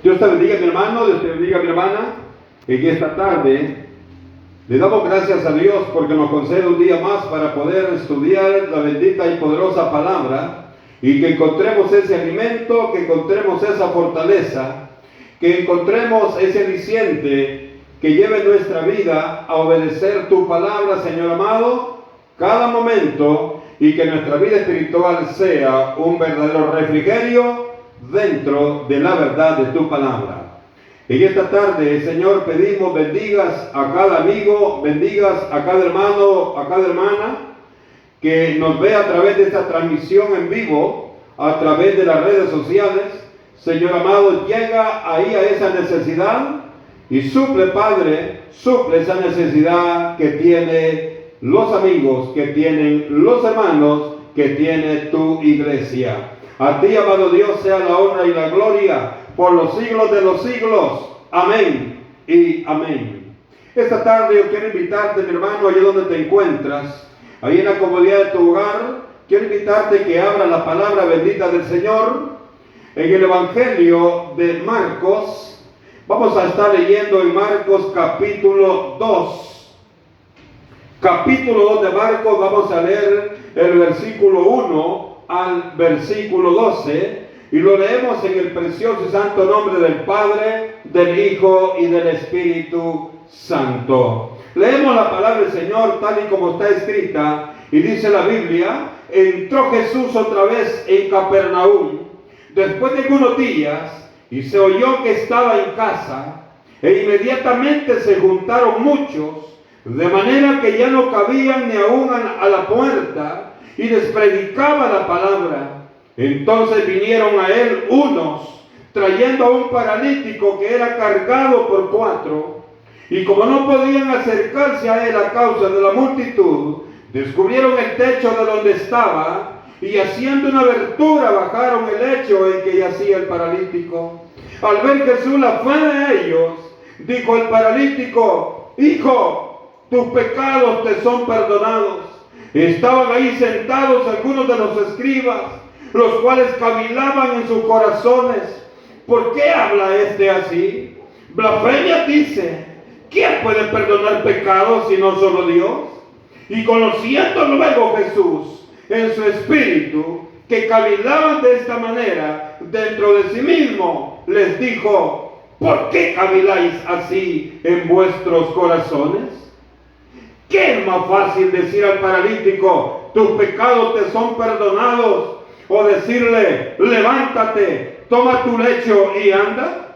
Dios te bendiga, mi hermano, Dios te bendiga, mi hermana. En esta tarde le damos gracias a Dios porque nos concede un día más para poder estudiar la bendita y poderosa palabra y que encontremos ese alimento, que encontremos esa fortaleza, que encontremos ese aliciente que lleve nuestra vida a obedecer tu palabra, Señor amado, cada momento, y que nuestra vida espiritual sea un verdadero refrigerio dentro de la verdad de tu palabra. En esta tarde, Señor, pedimos bendigas a cada amigo, bendigas a cada hermano, a cada hermana que nos ve a través de esta transmisión en vivo, a través de las redes sociales. Señor amado, llega ahí a esa necesidad y suple, Padre, suple esa necesidad que tiene los amigos, que tienen los hermanos, que tiene tu iglesia. A ti, amado Dios, sea la honra y la gloria por los siglos de los siglos. Amén y amén. Esta tarde yo quiero invitarte, mi hermano, allá donde te encuentras, ahí en la comodidad de tu hogar, quiero invitarte que abra la palabra bendita del Señor en el Evangelio de Marcos. Vamos a estar leyendo en Marcos capítulo 2. Capítulo 2 de Marcos, vamos a leer el versículo 1 al versículo 12 y lo leemos en el precioso y santo nombre del Padre, del Hijo y del Espíritu Santo. Leemos la palabra del Señor tal y como está escrita y dice la Biblia: entró Jesús otra vez en Capernaum después de algunos días y se oyó que estaba en casa, e inmediatamente se juntaron muchos, de manera que ya no cabían ni aún a la puerta, y les predicaba la palabra. Entonces vinieron a él unos, trayendo a un paralítico que era cargado por 4, y como no podían acercarse a él a causa de la multitud, descubrieron el techo de donde estaba, y haciendo una abertura bajaron el lecho en que yacía el paralítico. Al ver Jesús la fe de ellos, dijo el paralítico: hijo, tus pecados te son perdonados. Estaban ahí sentados algunos de los escribas, los cuales cavilaban en sus corazones: ¿por qué habla este así? Blasfemia dice. ¿Quién puede perdonar pecados sino solo Dios? Y conociendo luego Jesús en su espíritu que cavilaban de esta manera dentro de sí mismo, les dijo: ¿por qué caviláis así en vuestros corazones? ¿Qué es más fácil decir al paralítico: tus pecados te son perdonados? O decirle: levántate, toma tu lecho y anda.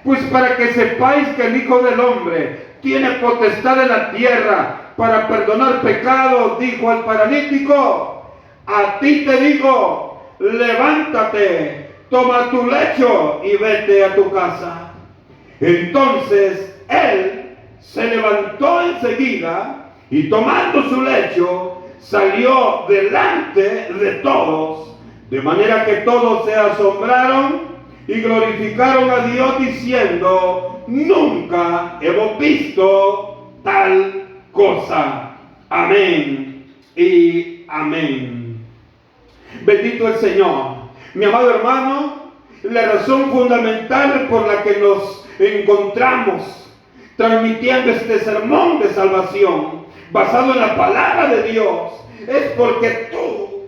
Pues para que sepáis que el Hijo del Hombre tiene potestad en la tierra para perdonar pecados, dijo al paralítico: a ti te digo, levántate, toma tu lecho y vete a tu casa. Entonces él se levantó enseguida y tomando su lecho salió delante de todos, de manera que todos se asombraron y glorificaron a Dios diciendo: nunca hemos visto tal cosa. Amén y amén. Bendito el Señor. Mi amado hermano, la razón fundamental por la que nos encontramos transmitiendo este sermón de salvación basado en la palabra de Dios es porque tú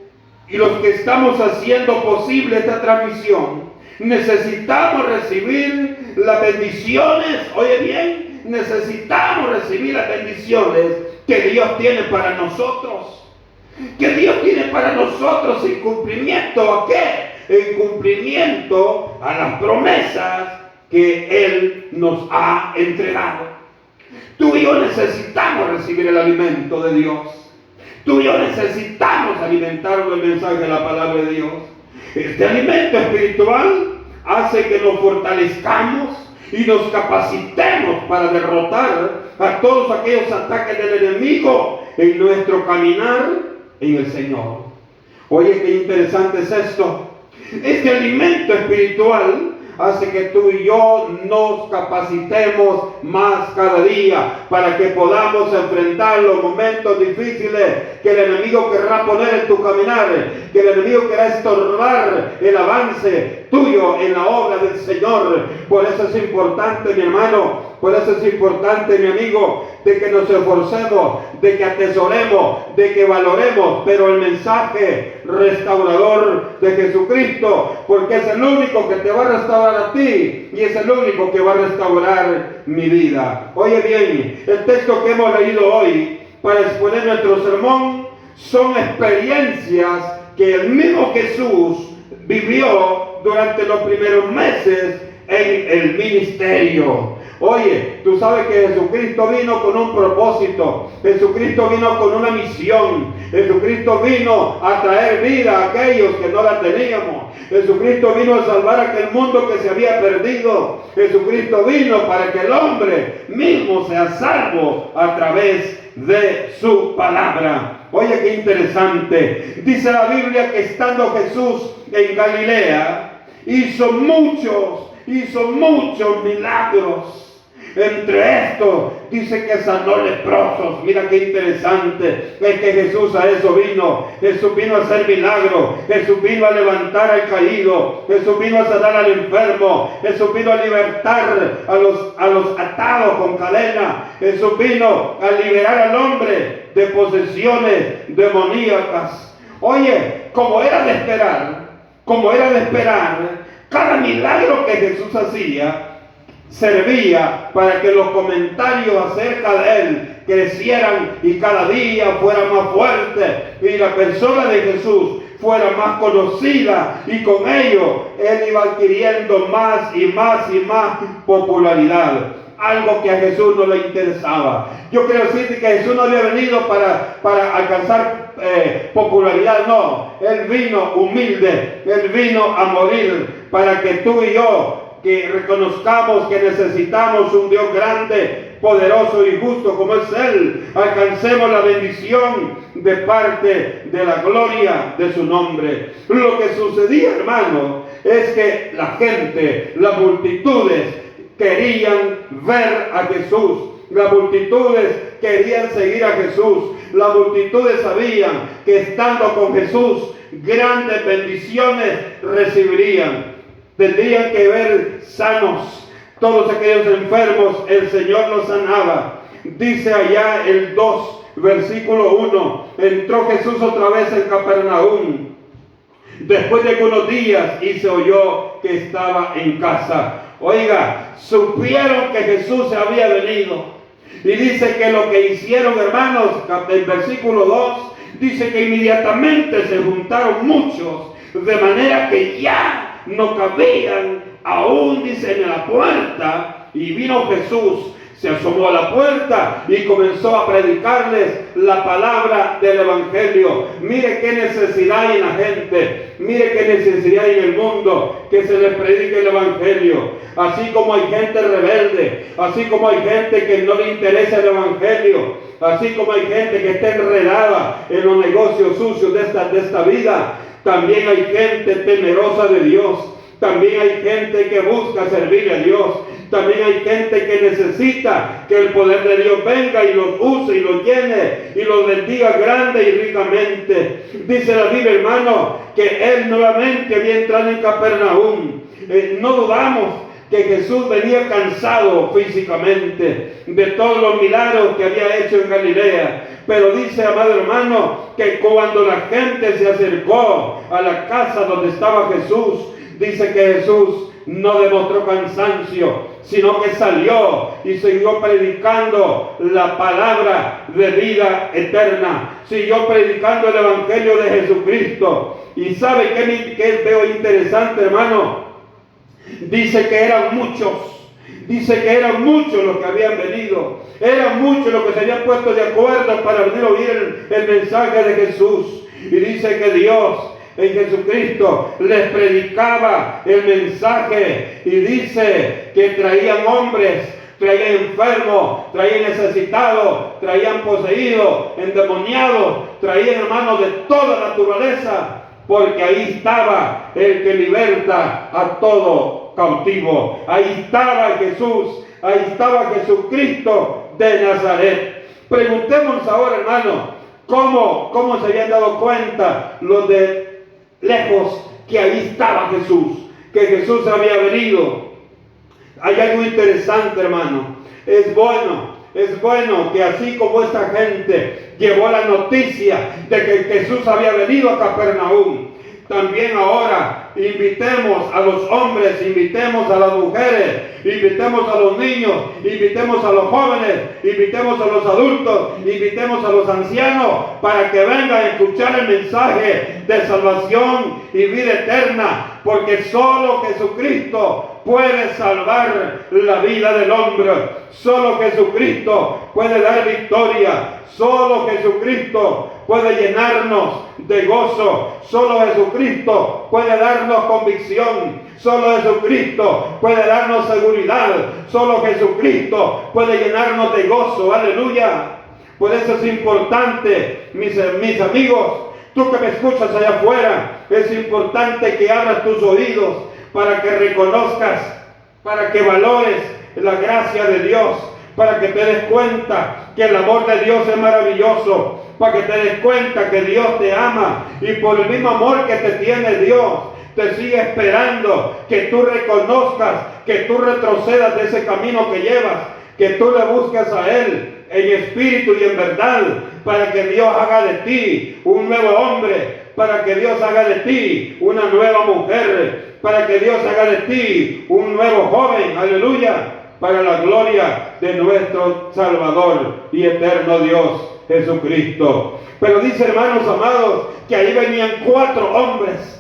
y los que estamos haciendo posible esta transmisión necesitamos recibir las bendiciones. Oye bien, necesitamos recibir las bendiciones que Dios tiene para nosotros. Que Dios tiene para nosotros en cumplimiento ¿a qué? En cumplimiento a las promesas que Él nos ha entregado. Tú y yo necesitamos recibir el alimento de Dios. Tú y yo necesitamos alimentarnos del mensaje de la palabra de Dios. Este alimento espiritual hace que nos fortalezcamos y nos capacitemos para derrotar a todos aquellos ataques del enemigo en nuestro caminar en el Señor. Oye, qué interesante es esto. Este alimento espiritual hace que tú y yo nos capacitemos más cada día para que podamos enfrentar los momentos difíciles que el enemigo querrá poner en tu caminar, que el enemigo querrá estorbar el avance tuyo en la obra del Señor. Por eso es importante, mi hermano, por eso es importante, mi amigo, de que nos esforcemos, de que atesoremos, de que valoremos, pero el mensaje restaurador de Jesucristo, porque es el único que te va a restaurar a ti y es el único que va a restaurar mi vida. Oye bien, el texto que hemos leído hoy para exponer nuestro sermón son experiencias que el mismo Jesús vivió durante los primeros meses en el ministerio. Oye, tú sabes que Jesucristo vino con un propósito, Jesucristo vino con una misión, Jesucristo vino a traer vida a aquellos que no la teníamos, Jesucristo vino a salvar a aquel mundo que se había perdido, Jesucristo vino para que el hombre mismo sea salvo a través de su palabra. Oye, qué interesante. Dice la Biblia que estando Jesús en Galilea, hizo muchos milagros. Entre estos dice que sanó leprosos. Mira qué interesante. Es que Jesús a eso vino. Jesús vino a hacer milagros. Jesús vino a levantar al caído. Jesús vino a sanar al enfermo. Jesús vino a libertar a los atados con cadena. Jesús vino a liberar al hombre de posesiones demoníacas. Oye, como era de esperar, cada milagro que Jesús hacía servía para que los comentarios acerca de él crecieran y cada día fueran más fuertes y la persona de Jesús fuera más conocida, y con ello él iba adquiriendo más y más popularidad. Algo que a Jesús no le interesaba. Yo quiero decirte que Jesús no había venido para alcanzar popularidad, no. Él vino humilde, Él vino a morir para que tú y yo, que reconozcamos que necesitamos un Dios grande, poderoso y justo como es Él, alcancemos la bendición de parte de la gloria de su nombre. Lo que sucedía, hermano, es que la gente, las multitudes, querían ver a Jesús. Las multitudes querían seguir a Jesús. Las multitudes sabían que estando con Jesús, grandes bendiciones recibirían. Tendrían que ver sanos todos aquellos enfermos, el Señor los sanaba. Dice allá el 2, versículo 1, entró Jesús otra vez en Capernaum después de algunos días y se oyó que estaba en casa. Oiga, supieron que Jesús se había venido. Y dice que lo que hicieron, hermanos, el versículo 2, dice que inmediatamente se juntaron muchos, de manera que ya no cabían aún, dice, en la puerta. Y vino Jesús, se asomó a la puerta y comenzó a predicarles la palabra del Evangelio. Mire qué necesidad hay en la gente, mire qué necesidad hay en el mundo, que se les predique el Evangelio. Así como hay gente rebelde, así como hay gente que no le interesa el Evangelio, así como hay gente que está enredada en los negocios sucios de esta vida, también hay gente temerosa de Dios. También hay gente que busca servir a Dios. También hay gente que necesita que el poder de Dios venga y los use y los llene y los bendiga grande y ricamente. Dice la Biblia, hermano, que él nuevamente había entrado en Capernaum. No dudamos que Jesús venía cansado físicamente de todos los milagros que había hecho en Galilea. Pero dice, amado hermano, que cuando la gente se acercó a la casa donde estaba Jesús, dice que Jesús no demostró cansancio, sino que salió y siguió predicando la palabra de vida eterna. Siguió predicando el Evangelio de Jesucristo. ¿Y sabe qué veo interesante, hermano? Dice que eran muchos. Dice que eran muchos los que habían venido. Eran muchos los que se habían puesto de acuerdo para venir a oír el mensaje de Jesús. Y dice que Dios en Jesucristo les predicaba el mensaje, y dice que traían hombres, traían enfermos, traían necesitados, traían poseídos, endemoniados, traían hermanos de toda naturaleza, porque ahí estaba el que liberta a todo cautivo. Ahí estaba Jesús, ahí estaba Jesucristo de Nazaret. Preguntémonos ahora, hermano, ¿cómo se habían dado cuenta los de lejos que ahí estaba Jesús? que Jesús había venido. Hay algo interesante, hermano. Es bueno que así como esta gente llevó la noticia de que Jesús había venido a Capernaum, también ahora invitemos a los hombres, invitemos a las mujeres, invitemos a los niños, invitemos a los jóvenes, invitemos a los adultos, invitemos a los ancianos para que vengan a escuchar el mensaje de salvación y vida eterna, porque solo Jesucristo puede salvar la vida del hombre. Solo Jesucristo puede dar victoria. Solo Jesucristo puede llenarnos de gozo. Solo Jesucristo puede darnos convicción. Solo Jesucristo puede darnos seguridad. Solo Jesucristo puede llenarnos de gozo. Aleluya. Por eso es importante, mis amigos, tú que me escuchas allá afuera, es importante que abras tus oídos para que reconozcas, para que valores la gracia de Dios, para que te des cuenta que el amor de Dios es maravilloso, para que te des cuenta que Dios te ama y por el mismo amor que te tiene Dios, te sigue esperando que tú reconozcas, que tú retrocedas de ese camino que llevas, que tú le busques a Él en espíritu y en verdad, para que Dios haga de ti un nuevo hombre, para que Dios haga de ti una nueva mujer, para que Dios haga de ti un nuevo joven, aleluya, para la gloria de nuestro Salvador y eterno Dios Jesucristo. Pero dice, hermanos amados, que ahí venían 4 hombres,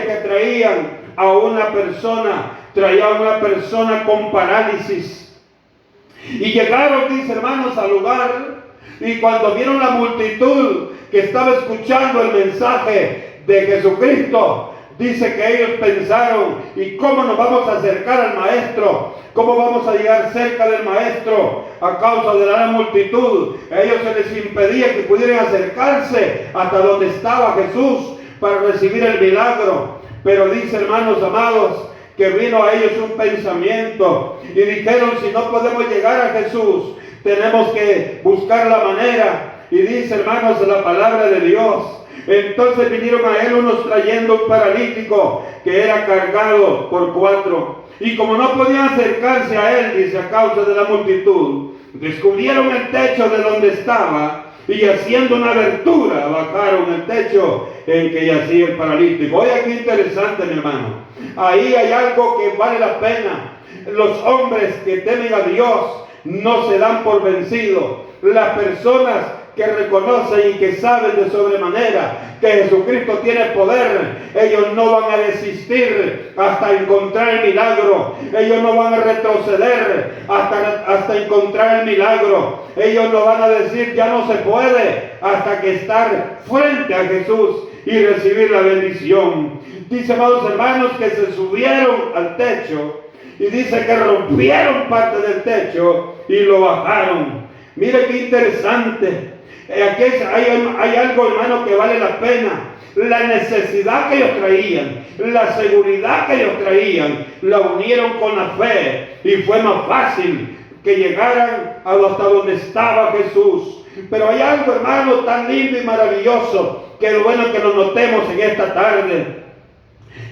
que traían a una persona con parálisis. Y llegaron, dice, hermanos, al lugar, y cuando vieron la multitud que estaba escuchando el mensaje de Jesucristo, dice que ellos pensaron, ¿y cómo nos vamos a acercar al Maestro? ¿Cómo vamos a llegar cerca del Maestro a causa de la multitud? A ellos se les impedía que pudieran acercarse hasta donde estaba Jesús para recibir el milagro. Pero dice, hermanos amados, que vino a ellos un pensamiento y dijeron, si no podemos llegar a Jesús, tenemos que buscar la manera. Y dice, hermanos, la palabra de Dios, entonces vinieron a él unos trayendo un paralítico que era cargado por 4. Y como no podían acercarse a él, dice, a causa de la multitud, descubrieron el techo de donde estaba y haciendo una abertura, bajaron el techo en que yacía el paralítico. Oye, qué interesante, mi hermano. Ahí hay algo que vale la pena. Los hombres que temen a Dios no se dan por vencidos. Las personas que reconocen y que saben de sobremanera que Jesucristo tiene poder, ellos no van a desistir hasta encontrar el milagro. Ellos no van a retroceder hasta encontrar el milagro. Ellos no van a decir ya no se puede hasta que estar frente a Jesús y recibir la bendición. Dice, amados hermanos, que se subieron al techo y dice que rompieron parte del techo y lo bajaron. Mire qué interesante. Aquí hay algo, hermano, que vale la pena. La necesidad que ellos traían, la seguridad que ellos traían, la unieron con la fe y fue más fácil que llegaran hasta donde estaba Jesús. Pero hay algo, hermano, tan lindo y maravilloso que es bueno que lo notemos en esta tarde.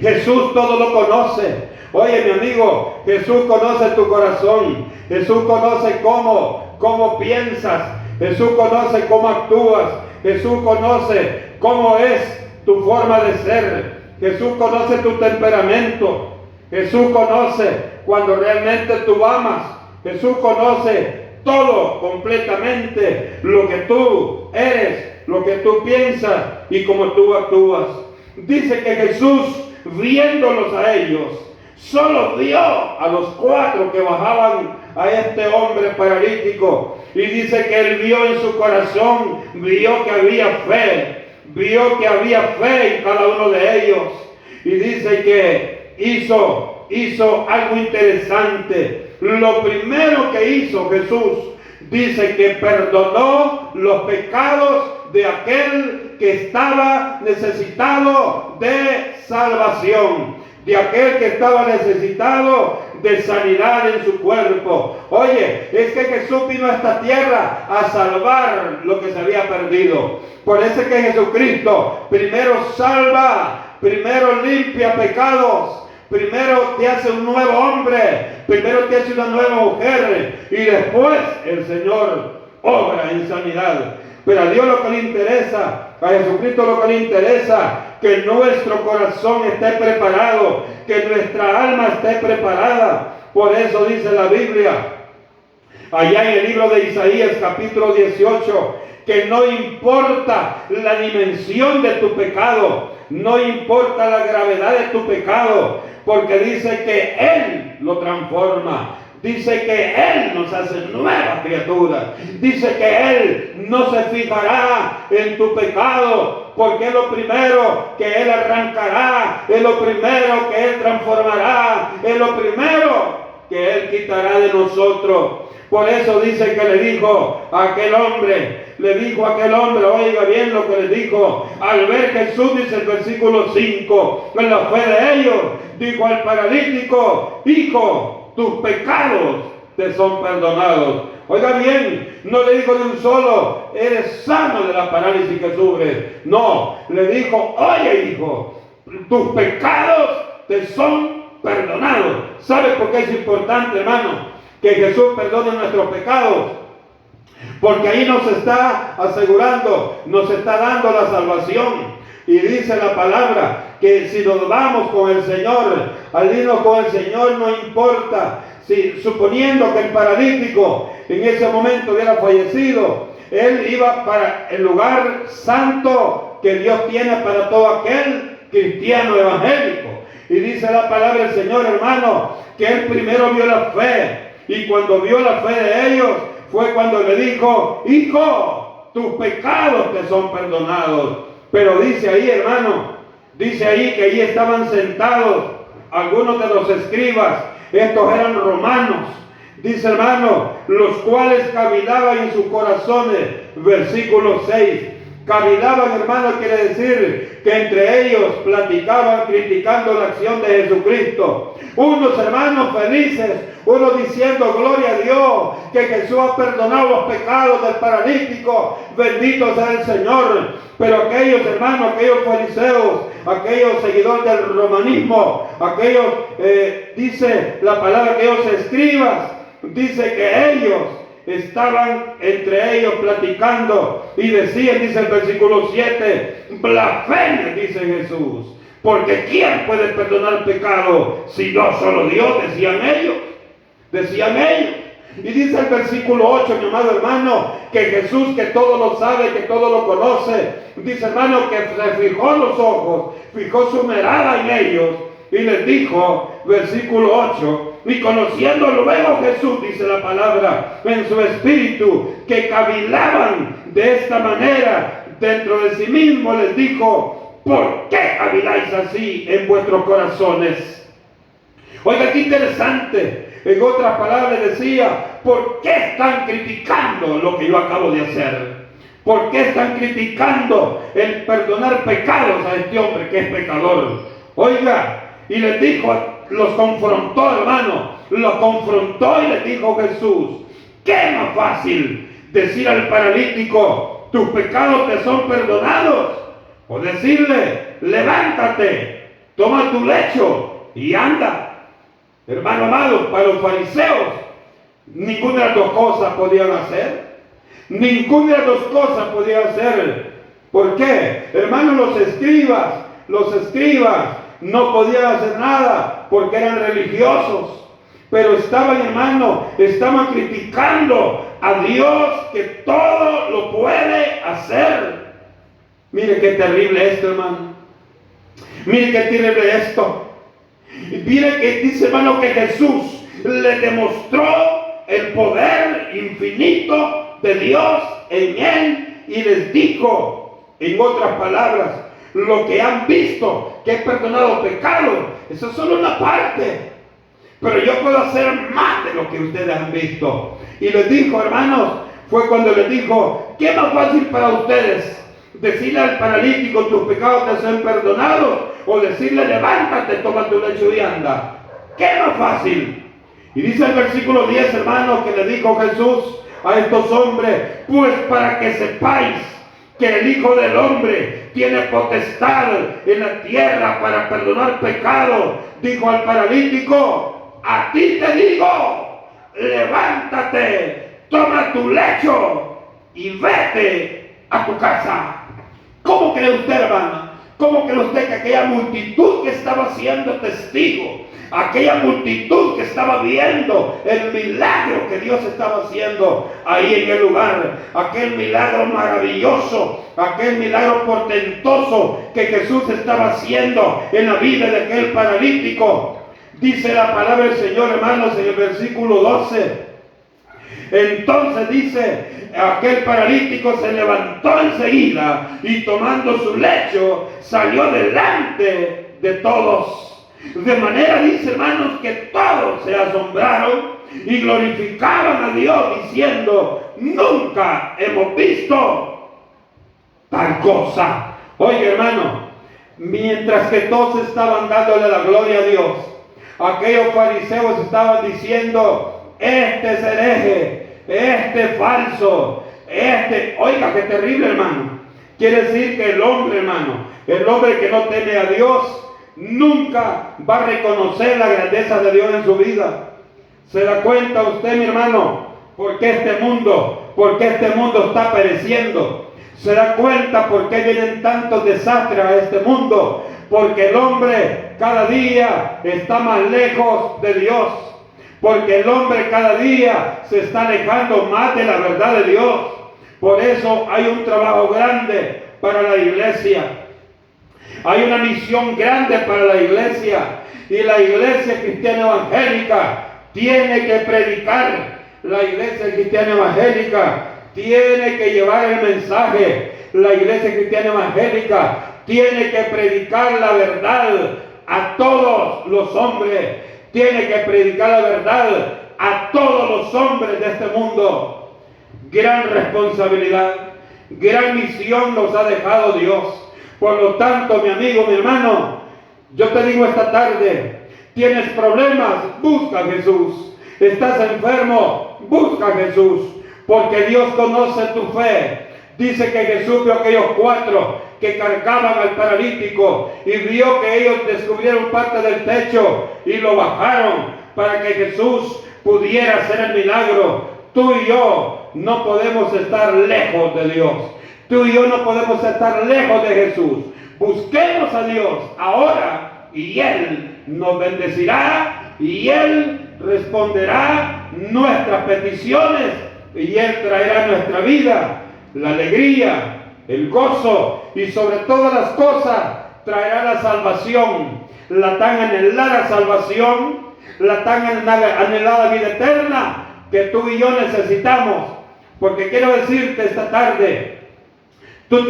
Jesús todo lo conoce. Oye, mi amigo, Jesús conoce tu corazón. Jesús conoce cómo piensas. Jesús conoce cómo actúas. Jesús conoce cómo es tu forma de ser. Jesús conoce tu temperamento. Jesús conoce cuando realmente tú amas. Jesús conoce todo completamente, lo que tú eres, lo que tú piensas y cómo tú actúas. Dice que Jesús, viéndolos a ellos, solo vio a los 4 que bajaban a este hombre paralítico. Y dice que él vio en su corazón, vio que había fe en cada uno de ellos. Y dice que hizo algo interesante. Lo primero que hizo Jesús, dice que perdonó los pecados de aquel que estaba necesitado de salvación, de aquel que estaba necesitado de sanidad en su cuerpo. Oye, es que Jesús vino a esta tierra a salvar lo que se había perdido. Por eso es que Jesucristo primero salva primero limpia pecados, primero te hace un nuevo hombre, primero te hace una nueva mujer, y después el Señor obra en sanidad. Pero a Dios lo que le interesa, a Jesucristo lo que le interesa, que nuestro corazón esté preparado, que nuestra alma esté preparada. Por eso dice la Biblia, allá en el libro de Isaías capítulo 18, que no importa la dimensión de tu pecado, no importa la gravedad de tu pecado, porque dice que Él lo transforma. Dice que Él nos hace nuevas criaturas. Dice que Él no se fijará en tu pecado, porque es lo primero que Él arrancará, es lo primero que Él transformará, es lo primero que Él quitará de nosotros. Por eso dice que le dijo a aquel hombre, oiga bien lo que le dijo, al ver Jesús, dice el versículo 5, en la fe de ellos, dijo al paralítico, hijo, tus pecados te son perdonados. Oiga bien, no le dijo de un solo, eres sano de la parálisis que sufres. No, le dijo, oye hijo, tus pecados te son perdonados. ¿Sabe por qué es importante, hermano, que Jesús perdone nuestros pecados? Porque ahí nos está asegurando, nos está dando la salvación. Y dice la palabra que si nos vamos con el Señor, al irnos con el Señor, no importa, si suponiendo que el paralítico en ese momento hubiera fallecido, él iba para el lugar santo que Dios tiene para todo aquel cristiano evangélico. Y dice la palabra del Señor, hermano, que él primero vio la fe, y cuando vio la fe de ellos, fue cuando le dijo, hijo, tus pecados te son perdonados. Pero dice ahí, hermano, dice ahí que ahí estaban sentados algunos de los escribas, estos eran romanos, dice hermano, los cuales cavilaban en sus corazones, versículo 6, cavilaban, hermano, quiere decir que entre ellos platicaban criticando la acción de Jesucristo. Unos hermanos felices, unos diciendo gloria a Dios, que Jesús ha perdonado los pecados del paralítico, bendito sea el Señor. Pero aquellos hermanos, aquellos fariseos, aquellos seguidores del romanismo, aquellos, dice la palabra, aquellos escribas, dice que ellos estaban entre ellos platicando y decían, dice el versículo 7, blasfemia, dice Jesús, porque ¿quién puede perdonar pecado si no solo Dios? Decían ellos. Y dice el versículo 8, mi amado hermano, que Jesús, que todo lo sabe, que todo lo conoce, dice hermano que se fijó los ojos, fijó su mirada en ellos y les dijo, versículo 8, y conociendo luego Jesús, dice la palabra, en su espíritu, que cavilaban de esta manera dentro de sí mismo, les dijo, ¿por qué caviláis así en vuestros corazones? Oiga, qué interesante. En otras palabras decía, ¿por qué están criticando lo que yo acabo de hacer? ¿Por qué están criticando el perdonar pecados a este hombre que es pecador? Oiga, y les dijo, los confrontó, hermano, los confrontó y les dijo Jesús, ¿qué es más fácil? Decir al paralítico, tus pecados te son perdonados, o decirle, levántate, toma tu lecho y anda. Hermano amado, para los fariseos, ninguna de las dos cosas podían hacer. Ninguna de las dos cosas podían hacer. ¿Por qué? Hermano, los escribas no podían hacer nada porque eran religiosos. Pero estaban, hermano, estaban criticando a Dios que todo lo puede hacer. Mire qué terrible esto, hermano. Mire qué terrible esto. Mire que dice, hermano, que Jesús le demostró el poder infinito de Dios en él y les dijo, en otras palabras, lo que han visto, que he perdonado pecados, eso es solo una parte, pero yo puedo hacer más de lo que ustedes han visto. Y les dijo, hermanos, fue cuando les dijo, ¿qué es más fácil para ustedes? Decirle al paralítico, tus pecados te son perdonados, o decirle, levántate, toma tu lecho y anda. ¿Qué es más fácil? Y dice el versículo 10, hermanos, que le dijo Jesús a estos hombres, pues para que sepáis que el Hijo del Hombre tiene potestad en la tierra para perdonar pecados, dijo al paralítico: a ti te digo, levántate, toma tu lecho y vete a tu casa. ¿Cómo cree usted, hermana? ¿Cómo cree usted que aquella multitud que estaba siendo testigo, aquella multitud que estaba viendo el milagro que Dios estaba haciendo ahí en el lugar, aquel milagro maravilloso, aquel milagro portentoso que Jesús estaba haciendo en la vida de aquel paralítico? Dice la palabra del Señor, hermanos, en el versículo 12. Entonces dice, aquel paralítico se levantó enseguida y tomando su lecho salió delante de todos. De manera, dice, hermanos, que todos se asombraron y glorificaban a Dios diciendo: nunca hemos visto tal cosa. Oye, hermano, mientras que todos estaban dándole la gloria a Dios, aquellos fariseos estaban diciendo: este es hereje, este es falso, oiga, qué terrible, hermano. Quiere decir que el hombre, hermano, el hombre que no teme a Dios, nunca va a reconocer la grandeza de Dios en su vida. ¿Se da cuenta usted, mi hermano? ¿Por qué este mundo está pereciendo? ¿Se da cuenta por qué vienen tantos desastres a este mundo? Porque el hombre cada día está más lejos de Dios. Porque el hombre cada día se está alejando más de la verdad de Dios. Por eso hay un trabajo grande para la iglesia. Hay una misión grande para la iglesia. Y la iglesia cristiana evangélica tiene que predicar. La iglesia cristiana evangélica tiene que llevar el mensaje. La iglesia cristiana evangélica tiene que predicar la verdad a todos los hombres. Tiene que predicar la verdad a todos los hombres de este mundo. Gran responsabilidad, gran misión nos ha dejado Dios. Por lo tanto, mi amigo, mi hermano, yo te digo esta tarde: tienes problemas, busca a Jesús. Estás enfermo, busca a Jesús, porque Dios conoce tu fe. Dice que Jesús vio a aquellos 4 que cargaban al paralítico y vio que ellos descubrieron parte del techo y lo bajaron para que Jesús pudiera hacer el milagro. Tú y yo no podemos estar lejos de Dios. Tú y yo no podemos estar lejos de Jesús. Busquemos a Dios ahora y Él nos bendecirá y Él responderá nuestras peticiones y Él traerá a nuestra vida la alegría, el gozo y sobre todas las cosas traerá la salvación, la tan anhelada salvación, la tan anhelada vida eterna que tú y yo necesitamos. Porque quiero decirte esta tarde, tú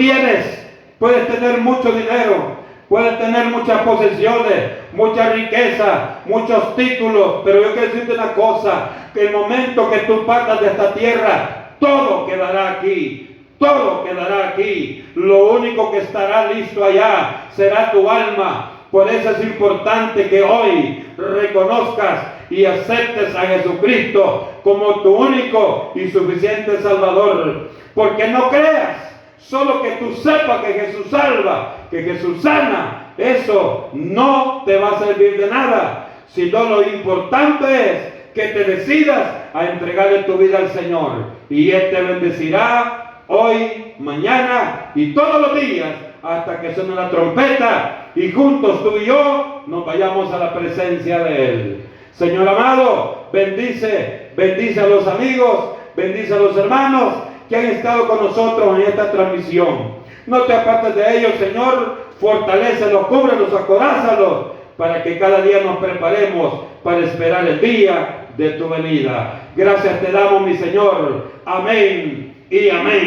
puedes tener mucho dinero, puedes tener muchas posesiones, mucha riqueza, muchos títulos, pero yo quiero decirte una cosa, que el momento que tú partas de esta tierra, todo quedará aquí. Todo quedará aquí. Lo único que estará listo allá será tu alma. Por eso es importante que hoy reconozcas y aceptes a Jesucristo como tu único y suficiente Salvador. Porque no creas, solo que tú sepas que Jesús salva, que Jesús sana, eso no te va a servir de nada. Sino lo importante es que te decidas a entregarle tu vida al Señor. Y Él te bendecirá hoy, mañana y todos los días hasta que suene la trompeta y juntos tú y yo nos vayamos a la presencia de Él. Señor amado, bendice a los amigos, bendice a los hermanos que han estado con nosotros en esta transmisión. No te apartes de ellos, Señor, fortalécelos, cúbrelos, acorázalos, para que cada día nos preparemos para esperar el día de tu venida. Gracias te damos, mi Señor. Amén y amén.